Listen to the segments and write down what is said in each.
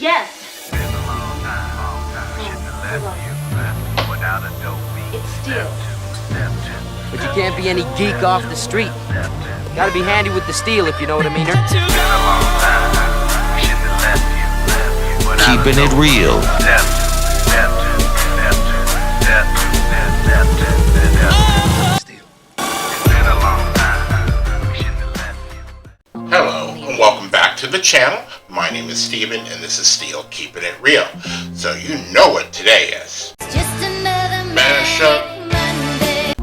Yes. It's steel. But you can't be any geek off the street. Gotta be handy with the steel, if you know what I mean. Keeping it real. Hello and welcome back to the channel. My name is Steven and this is Steel Keeping It Real. So you know what today is. Just another Mashup.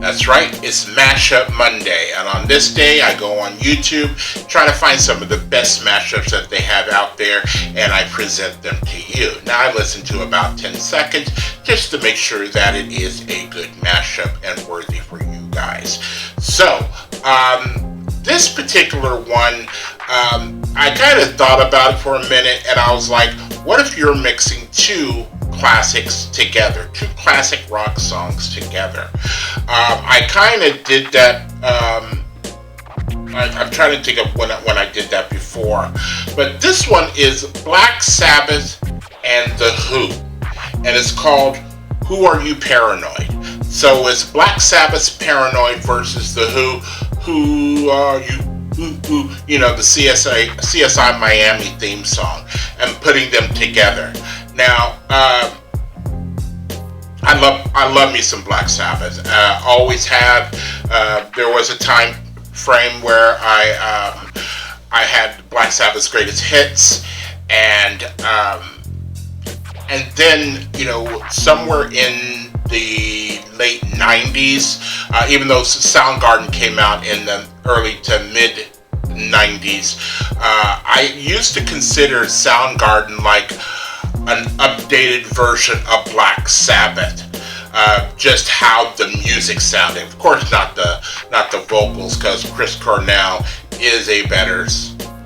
That's right, it's Mashup Monday, and on this day I go on YouTube, try to find some of the best mashups that they have out there, and I present them to you. Now I listen to about 10 seconds just to make sure that it is a good mashup and worthy for you guys. So, this particular one, I kind of thought about it for a minute, and I was like, what if you're mixing two classics together, two classic rock songs together? I kind of did that. I'm trying to think of when I did that before, but this one is Black Sabbath and The Who, and it's called "Who Are You Paranoid?" So it's Black Sabbath's "Paranoid" versus The Who are you? Who, you know, the CSI Miami theme song, and putting them together. Now, I love me some Black Sabbath. Always have. There was a time frame where I had Black Sabbath's greatest hits, and then, you know, somewhere in the late 90s, even though Soundgarden came out in the early to mid 90s, I used to consider Soundgarden like an updated version of Black Sabbath. Just how the music sounded. Of course, not the vocals, because Chris Cornell is a better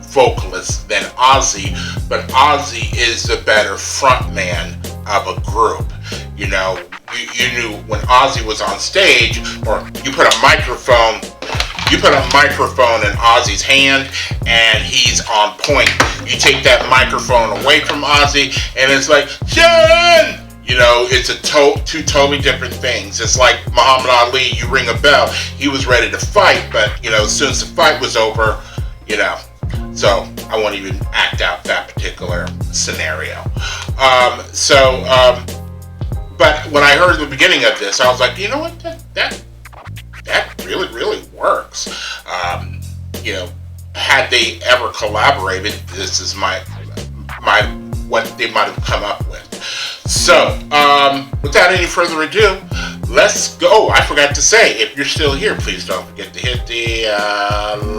vocalist than Ozzy, but Ozzy is the better frontman of a group. You know, you knew when Ozzy was on stage, or you put a microphone in Ozzy's hand and he's on point. You take that microphone away from Ozzy and it's like, Sharon! You know, it's two totally different things. It's like Muhammad Ali, you ring a bell, he was ready to fight, but, you know, as soon as the fight was over, you know, so I won't even act out that particular scenario. But when I heard the beginning of this, I was like, you know what, that really, really works. You know, had they ever collaborated, this is my what they might have come up with. So, without any further ado, let's go. I forgot to say, if you're still here, please don't forget to hit the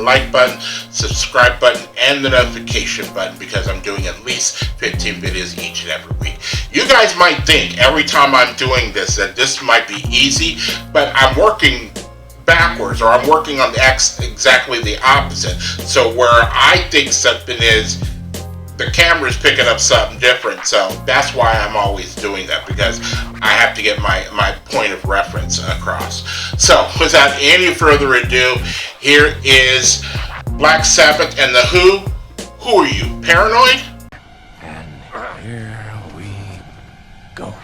like button, subscribe button, and the notification button, because I'm doing at least 15 videos each and every week. You guys might think every time I'm doing this that this might be easy, but I'm working backwards, or I'm working on exactly the opposite. So where I think something is, the camera's picking up something different. So that's why I'm always doing that, because I have to get my point of reference across. So without any further ado, here is Black Sabbath and The Who. Who are you, paranoid? And here we go.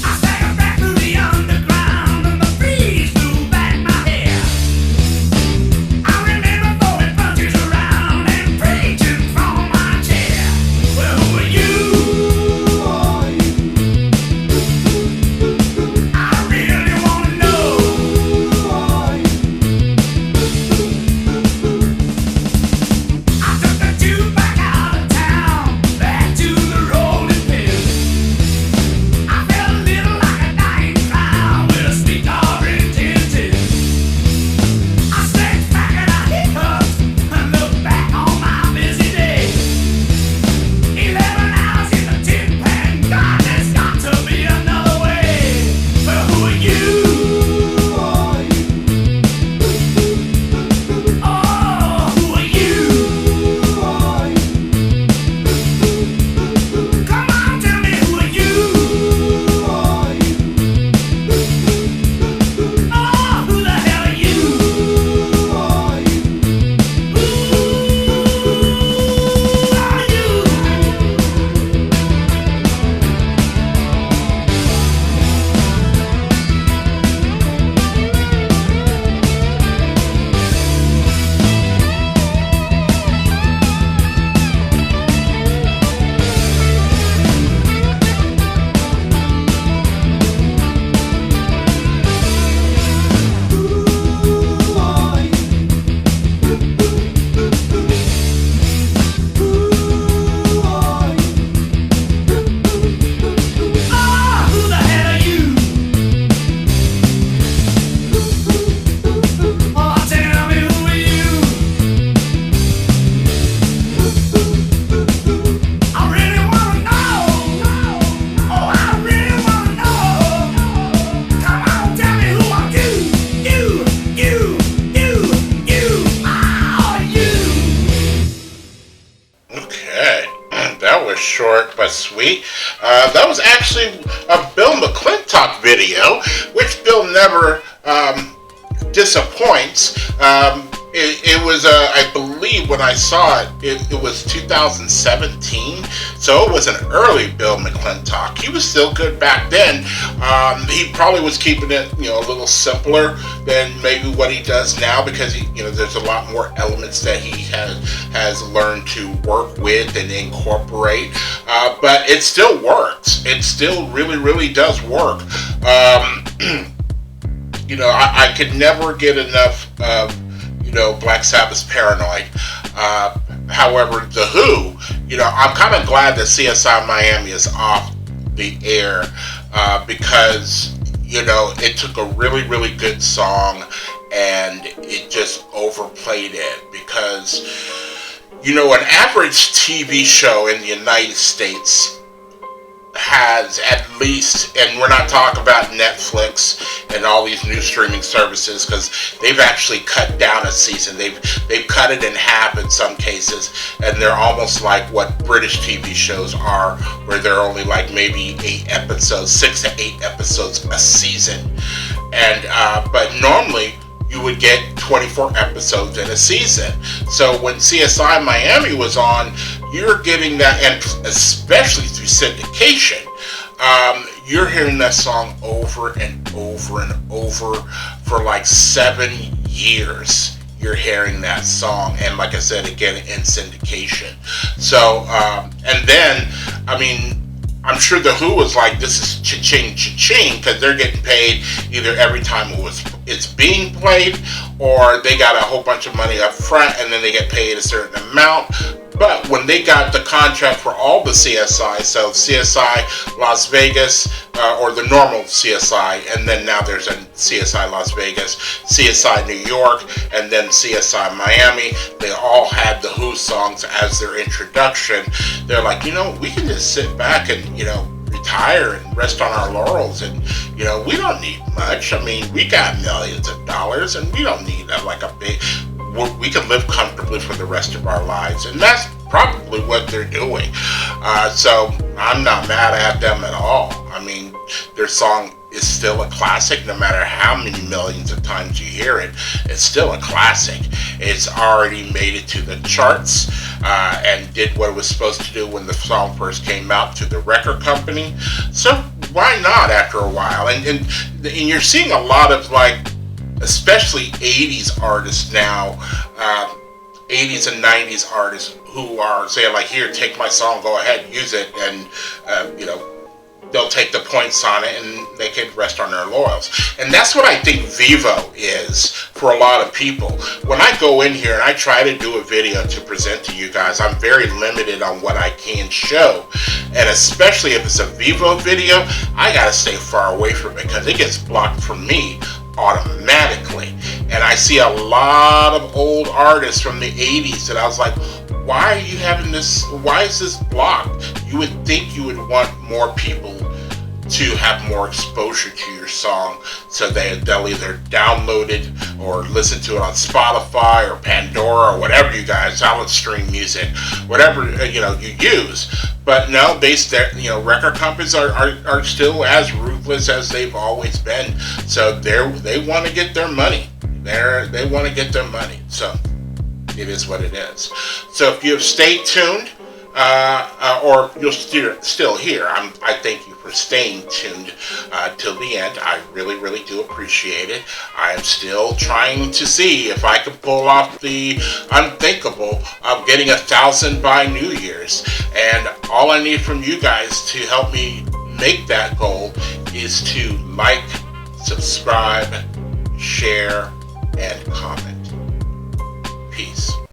I stagger back through the underground, and the breeze blew back my hair. That's sweet. That was actually a Bill McClintock video, which Bill never disappoints. It was, I believe, when I saw it was 2017, so it was an early Bill McClintock. He was still good back then. He probably was keeping it, a little simpler than maybe what he does now, because there's a lot more elements that he has learned to work with and incorporate. But it still works. It still really, really does work. I could never get enough of Black Sabbath's Paranoid. However, The Who, I'm kind of glad that CSI Miami is off the air, because, it took a really, really good song and it just overplayed it, because, an average TV show in the United States has at least, and we're not talking about Netflix and all these new streaming services, because they've actually cut down a season. They've cut it in half in some cases, and they're almost like what British TV shows are, where they're only like maybe 6 to 8 episodes a season. And but normally you would get 24 episodes in a season. So when CSI Miami was on, you're getting that, and especially through syndication, you're hearing that song over and over and over for like 7 years. You're hearing that song, and like I said, again, in syndication. So, and then, I'm sure The Who was like, this is cha-ching, cha-ching, because they're getting paid either every time it's being played, or they got a whole bunch of money up front, and then they get paid a certain amount. But when they got the contract for all the CSI, so CSI Las Vegas, or the normal CSI, and then now there's a CSI Las Vegas, CSI New York, and then CSI Miami, they all had the Who songs as their introduction. They're like, we can just sit back and, retire and rest on our laurels, and, we don't need much. We got millions of dollars, and we don't need we can live comfortably for the rest of our lives. And that's probably what they're doing. So I'm not mad at them at all. Their song is still a classic, no matter how many millions of times you hear it. It's still a classic. It's already made it to the charts, and did what it was supposed to do when the song first came out to the record company. So why not after a while? And you're seeing a lot of, like, especially 80s artists now, 80s and 90s artists who are saying, like, here, take my song, go ahead, use it, and, they'll take the points on it, and they can rest on their laurels. And that's what I think Vivo is for a lot of people. When I go in here and I try to do a video to present to you guys, I'm very limited on what I can show. And especially if it's a Vivo video, I gotta stay far away from it, because it gets blocked from me automatically. And I see a lot of old artists from the 80s that I was like, why are you having this? Why is this blocked? You would think you would want more people to have more exposure to your song, so they'll either download it or listen to it on Spotify or Pandora or whatever you guys, stream music, whatever you use. But no, record companies are still as ruthless as they've always been. So they want to get their money. They want to get their money. So it is what it is. So if you have stayed tuned, or you're still here, I thank you for staying tuned till the end. I really, really do appreciate it. I am still trying to see if I can pull off the unthinkable of getting 1,000 by New Year's. And all I need from you guys to help me make that goal is to like, subscribe, share, and comment. Peace.